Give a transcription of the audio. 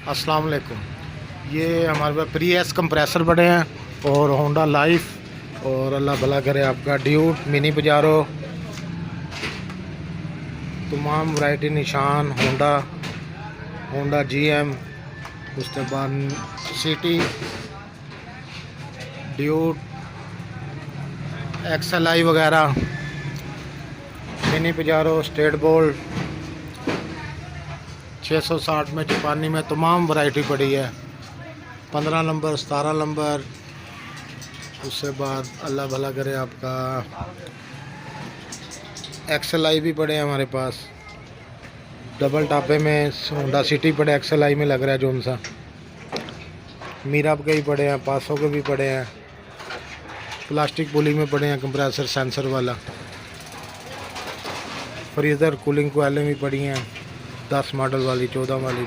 अस्सलाम वालेकुम। ये हमारे पास प्री एस कंप्रेसर पड़े हैं और होंडा लाइफ और अल्लाह भला करे आपका ड्यूट मिनी पजारो, तमाम वैरायटी निशान होंडा GM, उसके बाद सिटी, ड्यूट, XLI वगैरह, मिनी पजारो, स्टेट बोल्ट 660 में, जापानी में तमाम वैरायटी पड़ी है। 15 नंबर, 17 नंबर, उसके बाद अल्लाह भला करे आपका XLI भी पड़े हैं हमारे पास। डबल टापे में होंडा सिटी पड़े, XLI में लग रहा है जोन सा। मीराब के भी पड़े हैं, 500 के भी पड़े हैं, प्लास्टिक पुली में पड़े हैं, कंप्रेसर सेंसर वाला। फ्रीज़र कूलिंग कोयलें भी पड़ी हैं, 10 मॉडल वाली, 14 वाली।